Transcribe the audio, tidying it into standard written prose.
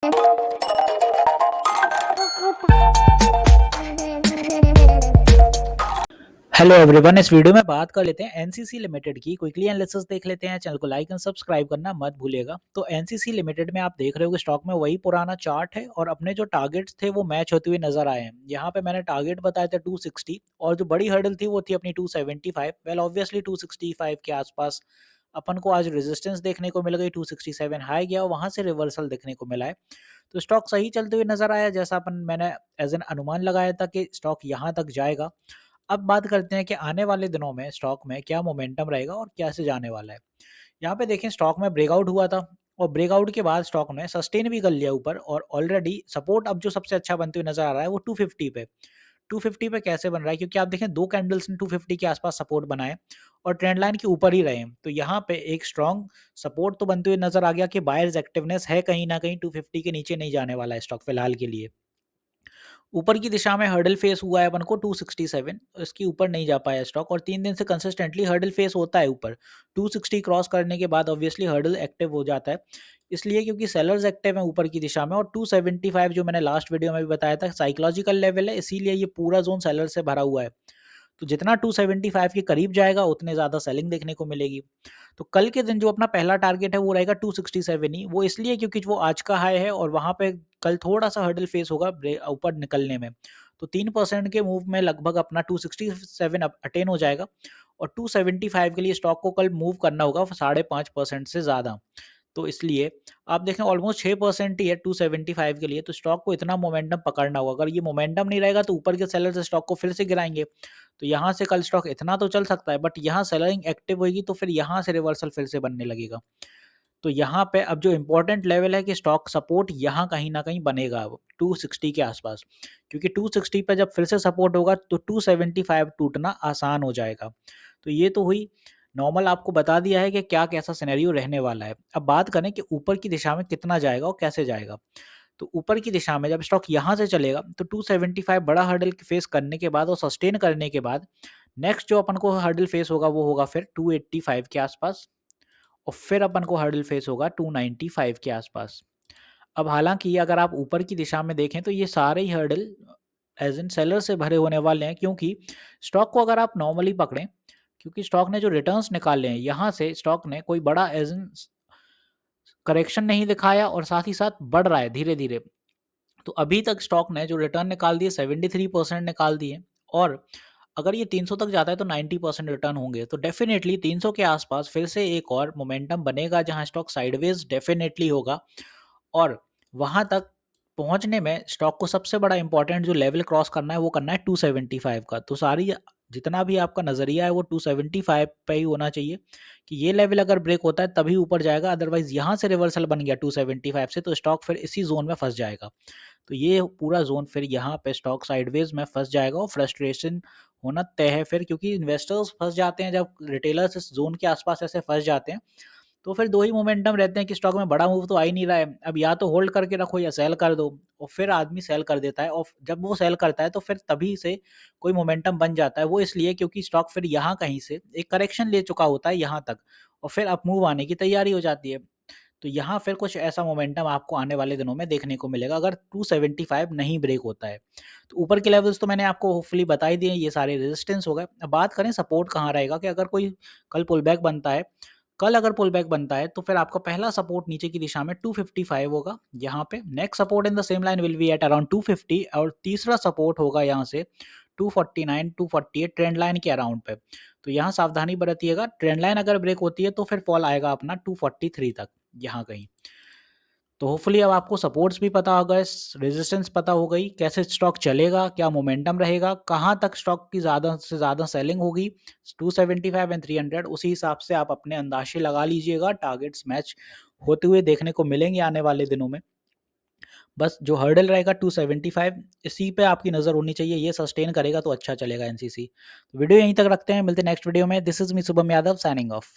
Hello everyone, इस video में बात कर लेते हैं एनसीसी लिमिटेड की। क्विकली एनालिसिस देख लेते हैं। चैनल को लाइक एंड सब्सक्राइब करना मत भूलिएगा। तो एनसीसी लिमिटेड में आप देख रहे हो कि स्टॉक में वही पुराना चार्ट है और अपने जो टारगेट्स थे वो मैच होते हुए नजर आए हैं। यहाँ पे मैंने टारगेट बताया था 260 और जो बड़ी हर्डल थी वो थी अपनी 275। वेल ऑब्वियसली 265 के आसपास अपन को आज रेजिस्टेंस देखने को मिल गई। 267 हाई गया और वहां से रिवर्सल देखने को मिला है। तो स्टॉक सही चलते हुए नजर आया, जैसा अपन मैंने एज एन अनुमान लगाया था कि स्टॉक यहाँ तक जाएगा। अब बात करते हैं कि आने वाले दिनों में स्टॉक में क्या मोमेंटम रहेगा और कैसे जाने वाला है। यहाँ पे देखें, स्टॉक में ब्रेकआउट हुआ था और ब्रेकआउट के बाद स्टॉक ने सस्टेन भी कर लिया ऊपर और ऑलरेडी सपोर्ट अब जो सबसे अच्छा बनते हुए नजर आ रहा है वो 250 पे। 250 पे कैसे बन रहा है, क्योंकि आप देखें दो कैंडल्स ने 250 के आसपास सपोर्ट बनाए और ट्रेंड लाइन के ऊपर ही रहे हैं। तो यहाँ पे एक स्ट्रॉन्ग सपोर्ट तो बनते हुए नजर आ गया कि बायर्स एक्टिवनेस है, कहीं ना कहीं 250 के नीचे नहीं जाने वाला है स्टॉक फिलहाल के लिए। ऊपर की दिशा में हर्डल फेस हुआ है अपन को 267, इसके ऊपर नहीं जा पाया स्टॉक और 3 दिन से कंसिस्टेंटली हर्डल फेस होता है ऊपर। 260 क्रॉस करने के बाद ऑब्वियसली हर्डल एक्टिव हो जाता है, इसलिए क्योंकि सेलर्स एक्टिव हैं ऊपर की दिशा में। और 275 जो मैंने लास्ट वीडियो में भी बताया था साइकोलॉजिकल लेवल है, इसीलिए ये पूरा जोन सेलर से भरा हुआ है। तो जितना 275 के करीब जाएगा उतने ज़्यादा सेलिंग देखने को मिलेगी। तो कल के दिन जो अपना पहला टारगेट है वो रहेगा 267 ही, वो इसलिए क्योंकि वो आज का हाई है और वहाँ पे कल थोड़ा-सा हर्डल फेस होगा ऊपर निकलने में। तो 3% के मूव में लगभग अपना 267 अटेन हो जाएगा और 275 के लिए स्टॉक को कल मूव करना होगा 5.5% से ज़्यादा। तो इसलिए आप देखें ऑलमोस्ट 6% ही है 275 के लिए, तो स्टॉक को इतना मोमेंटम पकड़ना होगा। अगर ये मोमेंटम नहीं रहेगा तो ऊपर के सेलर्स स्टॉक को फिर से गिराएंगे। तो यहाँ से कल स्टॉक इतना तो चल सकता है, बट यहाँ सेलरिंग एक्टिव होगी तो फिर यहाँ से रिवर्सल फिर से बनने लगेगा। तो यहाँ पे अब जो इम्पोर्टेंट लेवल है कि स्टॉक सपोर्ट यहाँ कहीं ना कहीं बनेगा अब 260 के आसपास, क्योंकि 260 पे जब फिर से सपोर्ट होगा तो 275 टूटना आसान हो जाएगा। तो ये तो हुई नॉर्मल, आपको बता दिया है कि क्या कैसा सिनेरियो रहने वाला है। अब बात करें कि ऊपर की दिशा में कितना जाएगा और कैसे जाएगा। तो ऊपर की दिशा में जब स्टॉक यहाँ से चलेगा तो 275 बड़ा हर्डल फेस करने के बाद और सस्टेन करने के बाद नेक्स्ट जो अपन को हर्डल फेस होगा वो होगा फिर 285 के आसपास और फिर अपन को हर्डल फेस होगा 295 के आसपास। अब हालांकि अगर आप ऊपर की दिशा में देखें तो ये सारे ही हर्डल एज इन सेलर से भरे होने वाले हैं, क्योंकि स्टॉक को अगर आप नॉर्मली पकड़ें, क्योंकि स्टॉक ने जो रिटर्न्स निकाले हैं यहाँ से स्टॉक ने कोई बड़ा एज इन करेक्शन नहीं दिखाया और साथ ही साथ बढ़ रहा है धीरे धीरे। तो अभी तक स्टॉक ने जो रिटर्न निकाल दिए 73% निकाल दिए और अगर ये 300 तक जाता है तो 90% रिटर्न होंगे। तो डेफिनेटली 300 के आसपास फिर से एक और मोमेंटम बनेगा जहां स्टॉक साइडवेज डेफिनेटली होगा और वहां तक पहुंचने में स्टॉक को सबसे बड़ा इंपॉर्टेंट जो लेवल क्रॉस करना है वो करना है 275 का। तो सारी जितना भी आपका नज़रिया है वो 275 पे ही होना चाहिए कि ये लेवल अगर ब्रेक होता है तभी ऊपर जाएगा, अदरवाइज यहाँ से रिवर्सल बन गया 275 से तो स्टॉक फिर इसी जोन में फंस जाएगा। तो ये पूरा ज़ोन फिर यहाँ पे स्टॉक साइडवेज में फँस जाएगा और फ्रस्ट्रेशन होना तय है फिर, क्योंकि इन्वेस्टर्स फँस जाते हैं जब रिटेलर्स इस ज़ोन के आसपास ऐसे फँस जाते हैं। तो फिर 2 ही मोमेंटम रहते हैं कि स्टॉक में बड़ा मूव तो आ ही नहीं रहा है। अब या तो होल्ड करके रखो या सेल कर दो और फिर आदमी सेल कर देता है और जब वो सेल करता है तो फिर तभी से कोई मोमेंटम बन जाता है। वो इसलिए क्योंकि स्टॉक फिर यहाँ कहीं से एक करेक्शन ले चुका होता है यहाँ तक और फिर अप मूव आने की तैयारी हो जाती है। तो यहाँ फिर कुछ ऐसा मोमेंटम आपको आने वाले दिनों में देखने को मिलेगा अगर 275 नहीं ब्रेक होता है। तो ऊपर के लेवल्स तो मैंने आपको होपफुली बता ही दिए, ये सारे रेजिस्टेंस हो गए। अब बात करें सपोर्ट कहाँ रहेगा, कि अगर कोई कल पुल बैक बनता है, कल अगर पुल बैक बनता है तो फिर आपका पहला सपोर्ट नीचे की दिशा में 255 होगा यहाँ पे। Next support in the same line will be at around 250 और तीसरा सपोर्ट होगा यहाँ से 249 248 ट्रेंड लाइन के अराउंड पे। तो यहाँ सावधानी बरतिएगा, ट्रेंड लाइन अगर ब्रेक होती है तो फिर फॉल आएगा अपना 243 तक यहाँ कहीं। तो होपफुली अब आपको सपोर्ट्स भी पता होगा, रेजिस्टेंस पता हो गई, कैसे स्टॉक चलेगा, क्या मोमेंटम रहेगा, कहाँ तक स्टॉक की ज़्यादा से ज़्यादा सेलिंग होगी 275 एंड 300। उसी हिसाब से आप अपने अंदाजे लगा लीजिएगा, टारगेट्स मैच होते हुए देखने को मिलेंगे आने वाले दिनों में। बस जो हर्डल रहेगा 275, इसी पे आपकी नज़र होनी चाहिए, ये सस्टेन करेगा तो अच्छा चलेगा एनसीसी। वीडियो यहीं तक रखते हैं, मिलते हैं नेक्स्ट वीडियो में। This is me Shubham Yadav signing off.